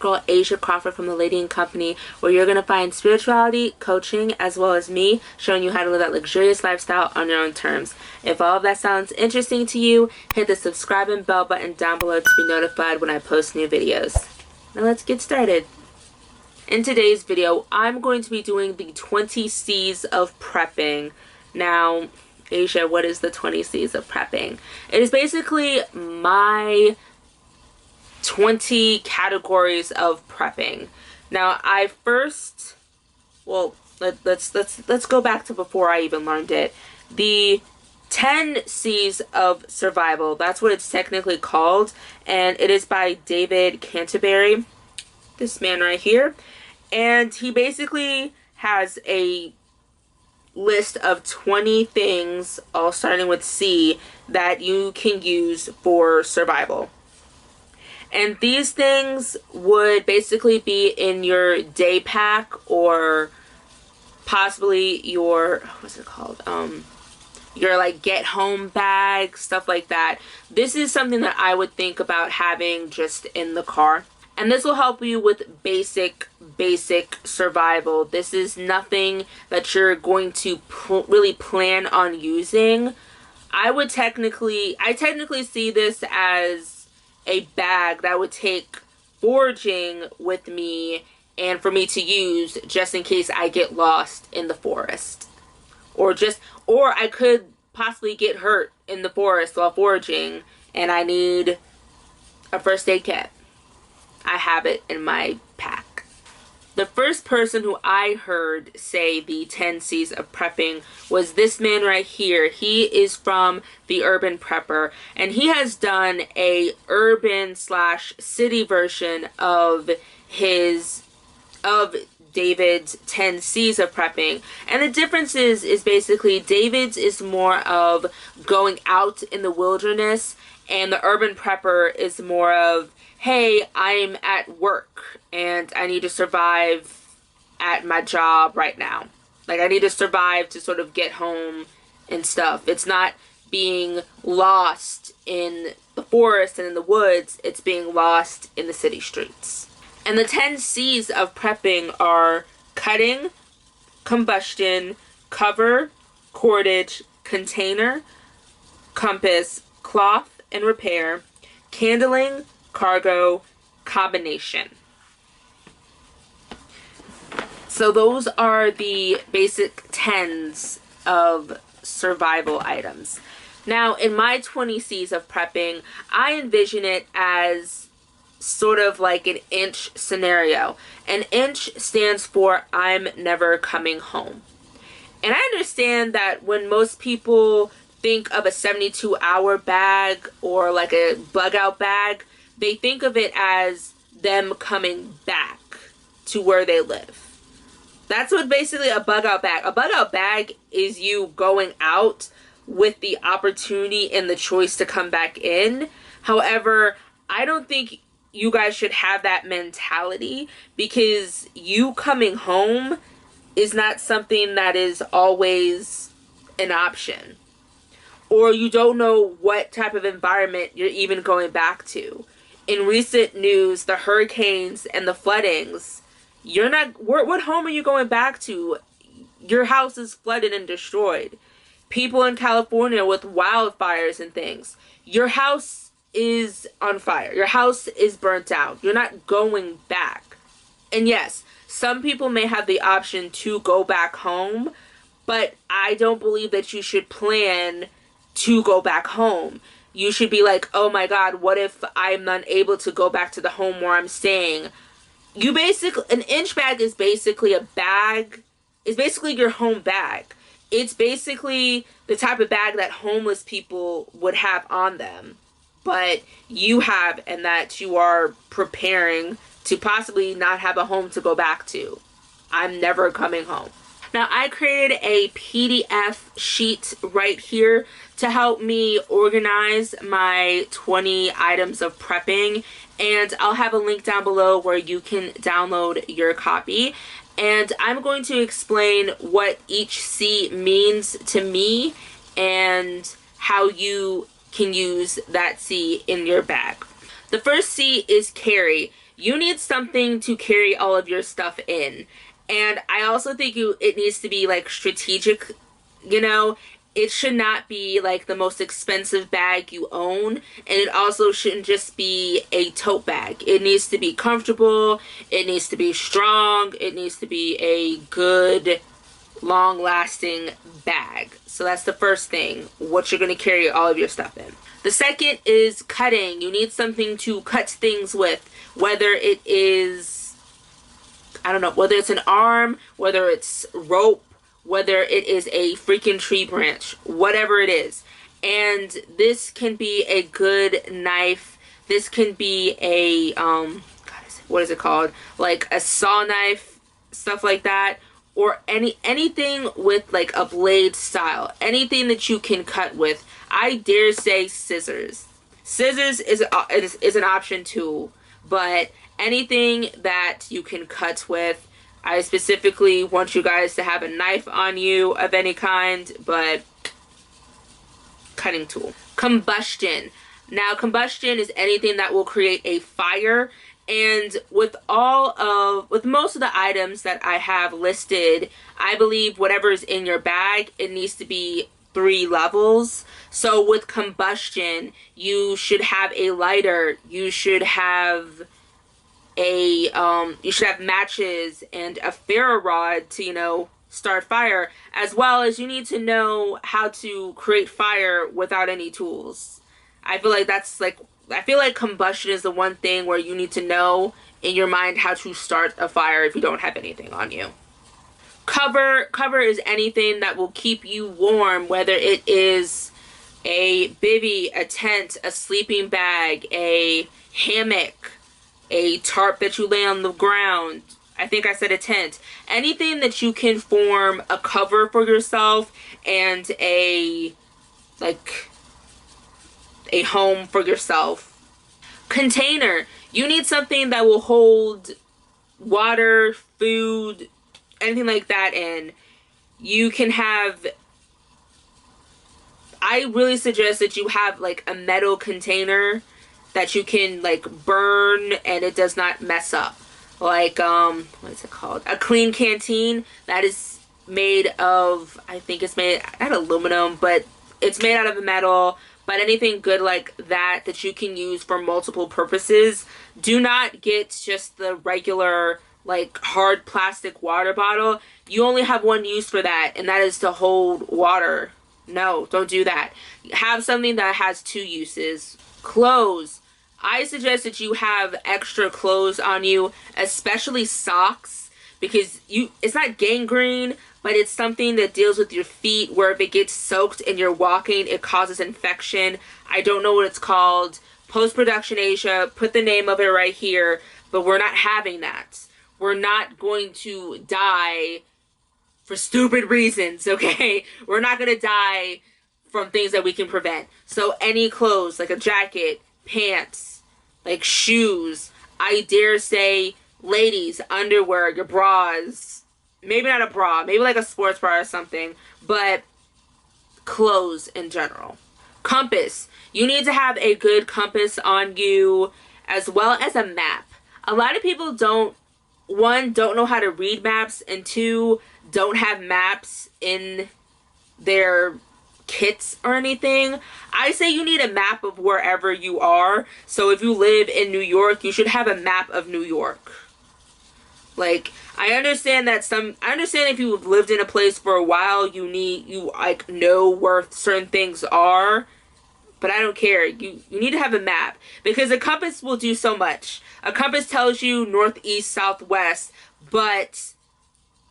Girl Asia Crawford from the Lady and Company, where you're going to find spirituality, coaching, as well as me showing you how to live that luxurious lifestyle on your own terms. If all of that sounds interesting to you, hit the subscribe and bell button down below to be notified when I post new videos. Now let's get started. In today's video, I'm going to be doing the 20 C's of prepping. Now, Asia, what is the 20 C's of prepping? It is basically my 20 categories of prepping. Now, let's go back to before I even learned it. The 10 C's of survival, that's what it's technically called, and it is by David Canterbury, this man right here. And he basically has a list of 20 things, all starting with C, that you can use for survival. And these things would basically be in your day pack or possibly your, what's it called? Your like get home bag, stuff like that. This is something that I would think about having just in the car. And this will help you with basic survival. This is nothing that you're going to really plan on using. I technically see this as a bag that would take foraging with me and for me to use just in case I get lost in the forest, or I could possibly get hurt in the forest while foraging and I need a first aid kit. I have it in my pack. The first person who I heard say the 10 C's of prepping was this man right here. He is from the Urban Prepper, and he has done a urban/city version of David's 10 C's of prepping. And the difference is basically David's is more of going out in the wilderness, and the Urban Prepper is more of, hey, I'm at work and I need to survive at my job right now. Like, I need to survive to sort of get home and stuff. It's not being lost in the forest and in the woods. It's being lost in the city streets. And the 10 C's of prepping are cutting, combustion, cover, cordage, container, compass, cloth and repair, candling, cargo, combination. So those are the basic 10s of survival items. Now, in my 20 C's of prepping, I envision it as sort of like an inch scenario. An inch stands for I'm never coming home. And I understand that when most people think of a 72-hour bag or like a bug out bag, they think of it as them coming back to where they live. That's what basically a bug out bag. A bug out bag is you going out with the opportunity and the choice to come back in. However, I don't think you guys should have that mentality, because you coming home is not something that is always an option. Or you don't know what type of environment you're even going back to. In recent news, the hurricanes and the floodings, what home are you going back to? Your house is flooded and destroyed. People in California with wildfires and things. Your house is on fire. Your house is burnt out. You're not going back. And yes, some people may have the option to go back home, but I don't believe that you should plan to go back home. You should be like, oh my God, what if I'm unable to go back to the home where I'm staying? An inch bag is basically a bag. It's basically your home bag. It's basically the type of bag that homeless people would have on them, but you have, and that you are preparing to possibly not have a home to go back to. I'm never coming home. Now, I created a PDF sheet right here to help me organize my 20 items of prepping, and I'll have a link down below where you can download your copy. And I'm going to explain what each C means to me and how you can use that C in your bag. The first C is carry. you need something to carry all of your stuff in. And I also think it needs to be like strategic, you know. It should not be like the most expensive bag you own, and it also shouldn't just be a tote bag. It needs to be comfortable, it needs to be strong, it needs to be a good, long-lasting bag. So that's the first thing, what you're going to carry all of your stuff in. The second is cutting. You need something to cut things with, whether it is, I don't know, whether it's an arm, whether it's rope, whether it is a freaking tree branch, whatever it is. And this can be a good knife. This can be a, what is it called? Like a saw knife, stuff like that. Or anything with like a blade style. Anything that you can cut with. I dare say scissors. Scissors is an option too. But anything that you can cut with. I specifically want you guys to have a knife on you of any kind, but cutting tool. Combustion. Now, combustion is anything that will create a fire, and with most of the items that I have listed, I believe whatever is in your bag, it needs to be 3 levels. So with combustion, you should have a lighter, you should have matches and a ferro rod to, you know, start fire, as well as you need to know how to create fire without any tools. I feel like combustion is the one thing where you need to know in your mind how to start a fire if you don't have anything on you. Cover is anything that will keep you warm, whether it is a bivvy, a tent, a sleeping bag, a hammock, a tarp that you lay on the ground. I think I said a tent. Anything that you can form a cover for yourself and a home for yourself. Container. You need something that will hold water, food, anything like that in. You can have, I really suggest that you have like a metal container that you can like burn and it does not mess up. Like, what is it called? A clean canteen that is made of, I think it's made out of aluminum, but it's made out of metal. But anything good like that that you can use for multiple purposes. Do not get just the regular like hard plastic water bottle. You only have one use for that, and that is to hold water. No, don't do that. Have something that has 2 uses. Clothes. I suggest that you have extra clothes on you, especially socks, because it's not gangrene, but it's something that deals with your feet, where if it gets soaked and you're walking, it causes infection. I don't know what it's called. Post-production Asia, put the name of it right here, but we're not having that. We're not going to die for stupid reasons, okay? We're not going to die from things that we can prevent. So any clothes, like a jacket, pants, like shoes, I dare say, ladies, underwear, your bras, maybe not a bra, maybe like a sports bra or something, but clothes in general. Compass. You need to have a good compass on you, as well as a map. A lot of people don't know how to read maps, and 2, don't have maps in their kits or anything. I say you need a map of wherever you are. So if you live in New York, you should have a map of New York. Like, I understand if you've lived in a place for a while, you like know where certain things are, but I don't care. You need to have a map, because a compass will do so much. A compass tells you northeast, southwest, but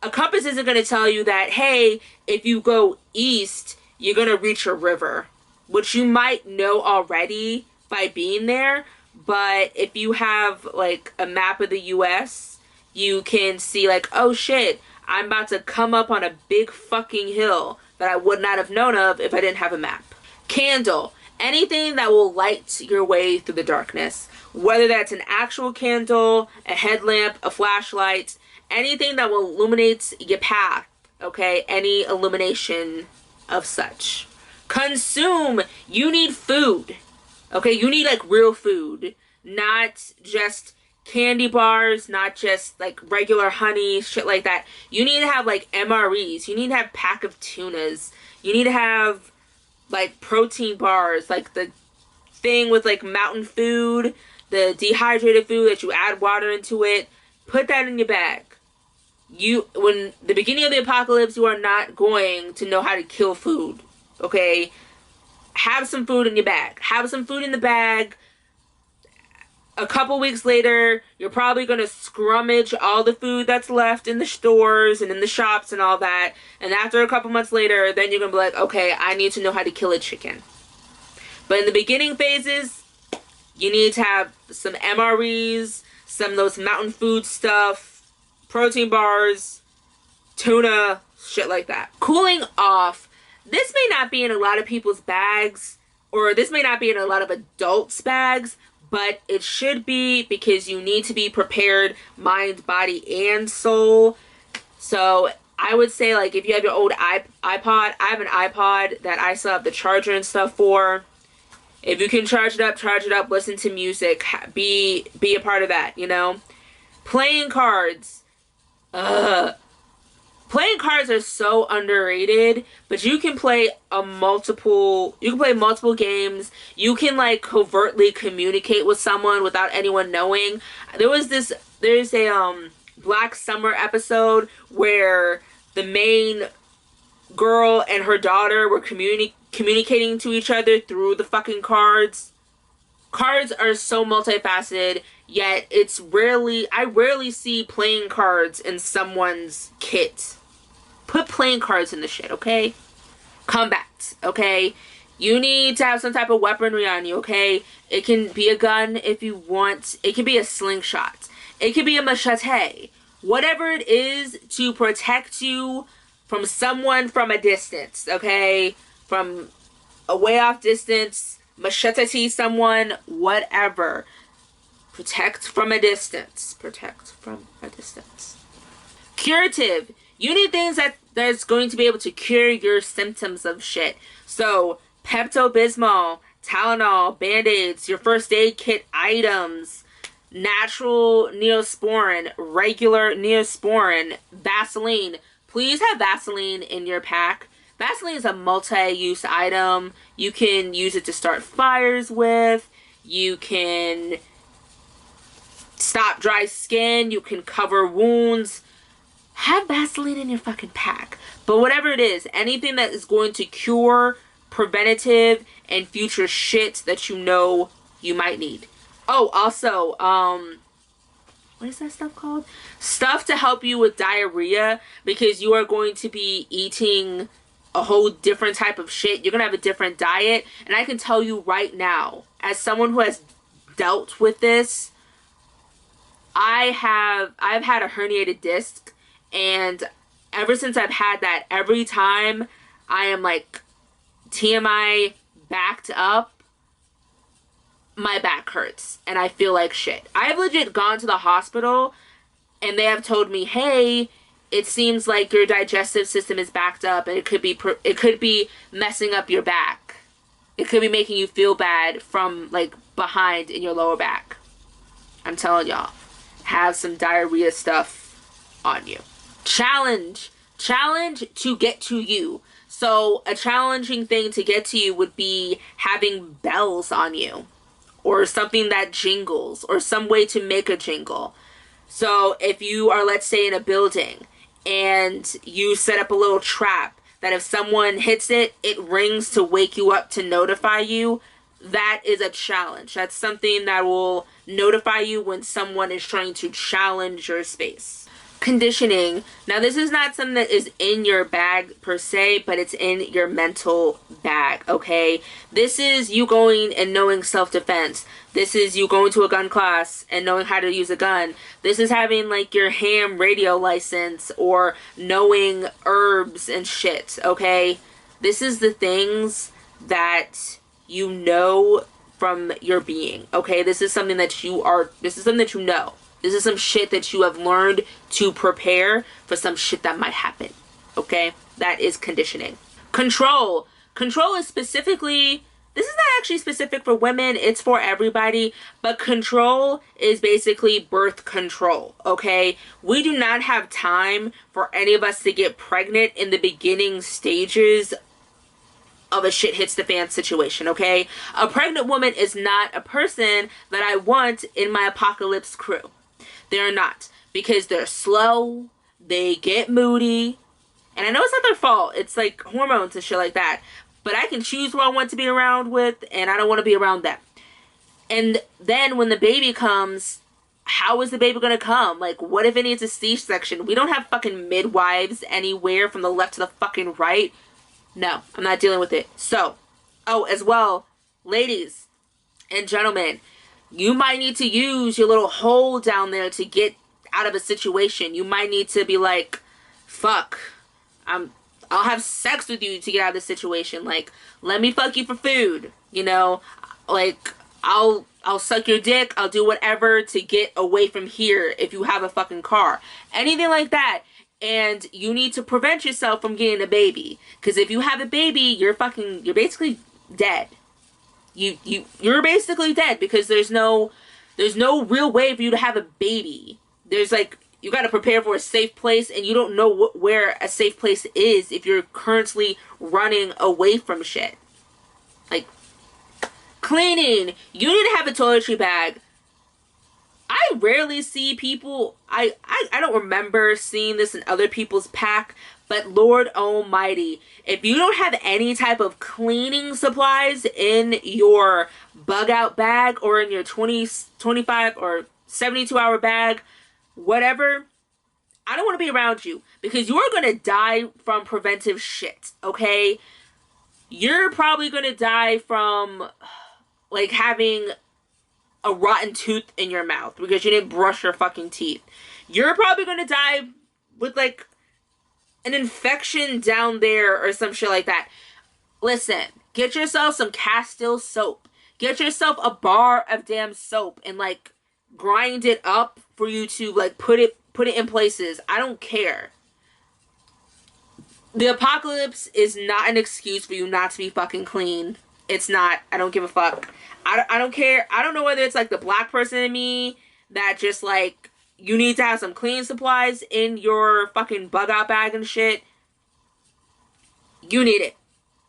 a compass isn't going to tell you that, hey, if you go east, you're going to reach a river, which you might know already by being there. But if you have like a map of the US, you can see like, oh shit, I'm about to come up on a big fucking hill that I would not have known of if I didn't have a map. Candle. Anything that will light your way through the darkness. Whether that's an actual candle, a headlamp, a flashlight, anything that will illuminate your path, okay? Any illumination of such. Consume. You need food, okay? You need like real food, not just candy bars, not just like regular honey, shit like that. You need to have like MREs. You need to have pack of tunas. You need to have like protein bars, like the thing with like mountain food, the dehydrated food that you add water into it. Put that in your bag. When the beginning of the apocalypse, you are not going to know how to kill food. Okay? Have some food in your bag. Have some food in the bag. A couple weeks later, you're probably going to scrummage all the food that's left in the stores and in the shops and all that. And after a couple months later, then you're going to be like, okay, I need to know how to kill a chicken. But in the beginning phases, you need to have some MREs, some of those mountain food stuff, protein bars, tuna, shit like that. Cooling off. This may not be in a lot of people's bags, or this may not be in a lot of adults' bags, but it should be, because you need to be prepared, mind, body, and soul. So I would say, like, if you have your old iPod, I have an iPod that I still have the charger and stuff for. If you can charge it up, listen to music, be a part of that, you know? Playing cards. Playing cards are so underrated, but you can play multiple games. You can like covertly communicate with someone without anyone knowing. There's a Black Summer episode where the main girl and her daughter were communicating to each other through the fucking cards. Cards are so multifaceted, yet I rarely see playing cards in someone's kit. Put playing cards in the shit, okay? Combat, okay? You need to have some type of weaponry on you, okay? It can be a gun if you want. It can be a slingshot. It can be a machete. Whatever it is to protect you from someone from a distance, okay? From a way off distance, machete someone, whatever. Protect from a distance. Protect from a distance. Curative. You need things that's going to be able to cure your symptoms of shit. So, Pepto-Bismol, Tylenol, Band-Aids, your first aid kit items, natural Neosporin, regular Neosporin, Vaseline. Please have Vaseline in your pack. Vaseline is a multi-use item. You can use it to start fires with. You can stop dry skin. You can cover wounds. Have Vaseline in your fucking pack. But whatever it is, anything that is going to cure, preventative, and future shit that you know you might need. Oh, also, what is that stuff called? Stuff to help you with diarrhea, because you are going to be eating a whole different type of shit. You're going to have a different diet. And I can tell you right now, as someone who has dealt with this, I've had a herniated disc. And ever since I've had that, every time I am like TMI backed up, my back hurts and I feel like shit. I've legit gone to the hospital and they have told me, hey, it seems like your digestive system is backed up and it could be messing up your back. It could be making you feel bad from like behind in your lower back. I'm telling y'all, have some diarrhea stuff on you. Challenge to get to you. So a challenging thing to get to you would be having bells on you, or something that jingles, or some way to make a jingle. So if you are, let's say, in a building and you set up a little trap that if someone hits it, it rings to wake you up to notify you, that is a challenge. That's something that will notify you when someone is trying to challenge your space. Conditioning. Now, this is not something that is in your bag per se, but it's in your mental bag, okay? This is you going and knowing self-defense. This is you going to a gun class and knowing how to use a gun. This is having like your ham radio license or knowing herbs and shit, okay? This is the things that you know from your being, okay? This is something that you know. This is some shit that you have learned to prepare for some shit that might happen, okay? That is conditioning. Control. Control is specifically this is not actually specific for women, it's for everybody, but control is basically birth control, okay? We do not have time for any of us to get pregnant in the beginning stages of a shit hits the fan situation, okay? A pregnant woman is not a person that I want in my apocalypse crew. They're not, because they're slow, they get moody, and I know it's not their fault, it's like hormones and shit like that, but I can choose who I want to be around with, and I don't want to be around them. And then when the baby comes, how is the baby going to come? Like, what if it needs a C-section? We don't have fucking midwives anywhere from the left to the fucking right. No, I'm not dealing with it. So, oh, as well, ladies and gentlemen, you might need to use your little hole down there to get out of a situation. You might need to be like, fuck, I'll have sex with you to get out of this situation. Like, let me fuck you for food. You know, like, I'll suck your dick. I'll do whatever to get away from here if you have a fucking car. Anything like that. And you need to prevent yourself from getting a baby. Because if you have a baby, you're basically dead. You're basically dead because there's no real way for you to have a baby. There's like, you got to prepare for a safe place, and you don't know where a safe place is if you're currently running away from shit. Like, cleaning. You need to have a toiletry bag. I rarely see people, I don't remember seeing this in other people's pack, but Lord Almighty, if you don't have any type of cleaning supplies in your bug out bag or in your 25 or 72-hour bag, whatever, I don't want to be around you, because you're going to die from preventive shit, okay? You're probably going to die from, like, having a rotten tooth in your mouth because you didn't brush your fucking teeth. You're probably going to die with, like, an infection down there or some shit like that. Listen, get yourself some Castile soap. Get yourself a bar of damn soap and, like, grind it up for you to, like, put it in places. I don't care. The apocalypse is not an excuse for you not to be fucking clean. It's not. I don't give a fuck. I don't care. I don't know whether it's, like, the black person in me that just, like, you need to have some cleaning supplies in your fucking bug out bag and shit. You need it.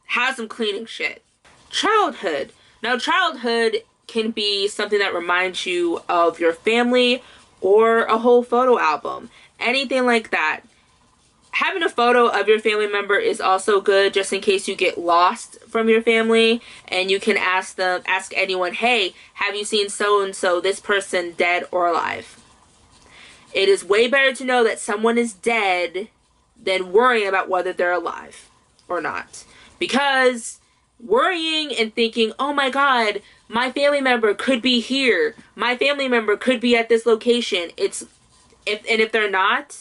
Have some cleaning shit. Childhood. Now, childhood can be something that reminds you of your family or a whole photo album. Anything like that. Having a photo of your family member is also good, just in case you get lost from your family, and you can ask anyone, hey, have you seen so-and-so, this person dead or alive? It is way better to know that someone is dead than worrying about whether they're alive or not. Because worrying and thinking, oh my god, my family member could be here, my family member could be at this location, if they're not,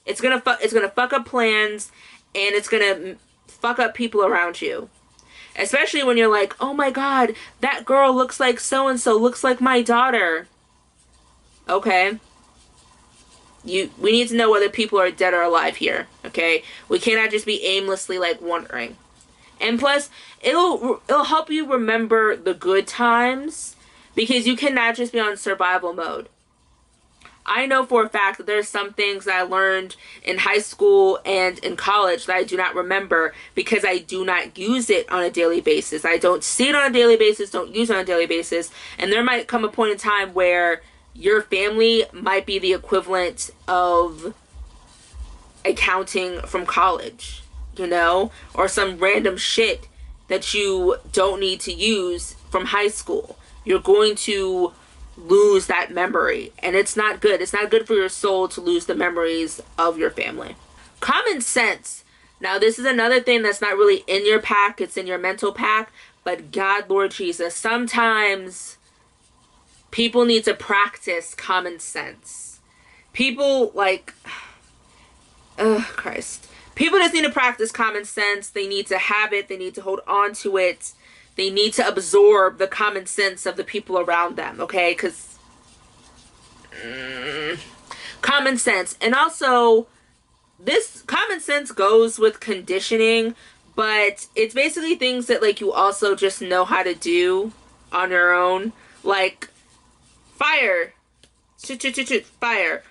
it's gonna fuck up plans, and it's gonna fuck up people around you. Especially when you're like, oh my god, that girl looks like so-and-so, looks like my daughter. Okay. We need to know whether people are dead or alive here, okay? We cannot just be aimlessly, like, wondering. And plus, it'll help you remember the good times, because you cannot just be on survival mode. I know for a fact that there's some things that I learned in high school and in college that I do not remember because I do not use it on a daily basis. I don't see it on a daily basis, don't use it on a daily basis, and there might come a point in time where your family might be the equivalent of accounting from college, you know, or some random shit that you don't need to use from high school. You're going to lose that memory, and it's not good. It's not good for your soul to lose the memories of your family. Common sense. Now, this is another thing that's not really in your pack. It's in your mental pack, but God, Lord Jesus, sometimes people need to practice common sense. People, like, Christ. People just need to practice common sense. They need to have it. They need to hold on to it. They need to absorb the common sense of the people around them, okay? Because common sense. And also, this common sense goes with conditioning, But it's basically things that like you also just know how to do on your own, like fire, fire,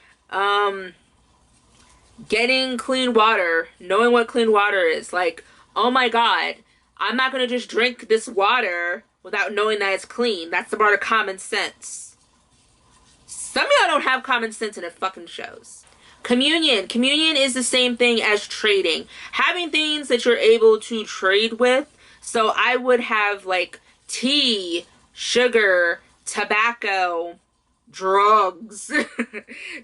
getting clean water, knowing what clean water is. Like, oh my god, I'm not gonna just drink this water without knowing that it's clean. That's the part of common sense. Some of y'all don't have common sense and it fucking shows. Communion. Communion is the same thing as trading. Having things that you're able to trade with. So I would have like tea, sugar, tobacco, drugs,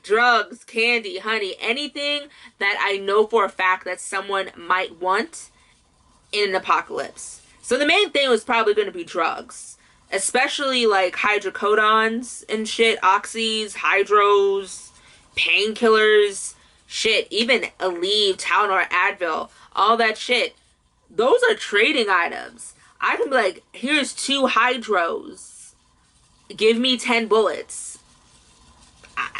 drugs, candy, honey, anything that I know for a fact that someone might want in an apocalypse. So the main thing was probably going to be drugs, especially like hydrocodons and shit, oxys, hydros, painkillers, shit, even Aleve, Tylenol, Advil, all that shit. Those are trading items. I can be like, here's 2 hydros. Give me 10 bullets.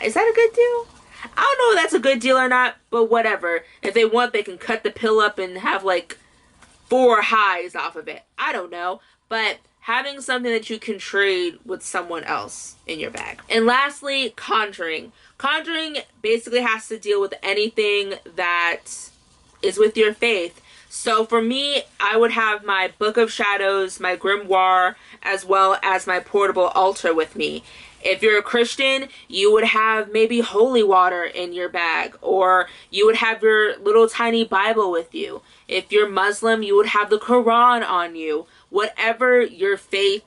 Is that a good deal? I don't know if that's a good deal or not, but whatever. If they want, they can cut the pill up and have like 4 highs off of it. I don't know. But having something that you can trade with someone else in your bag. And lastly, Conjuring. Conjuring basically has to deal with anything that is with your faith. So for me, I would have my Book of Shadows, my grimoire, as well as my portable altar with me. If you're a Christian, you would have maybe holy water in your bag, or you would have your little tiny Bible with you. If you're Muslim, you would have the Quran on you. Whatever your faith,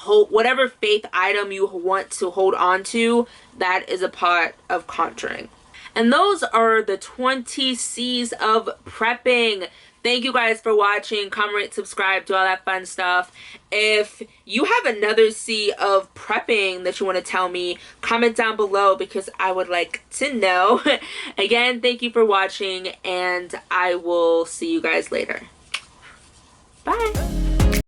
whatever faith item you want to hold on to, that is a part of Conjuring. And those are the 20 C's of prepping. Thank you guys for watching. Comment, rate, subscribe, do all that fun stuff. If you have another C of prepping that you want to tell me, comment down below because I would like to know. Again, thank you for watching and I will see you guys later. Bye.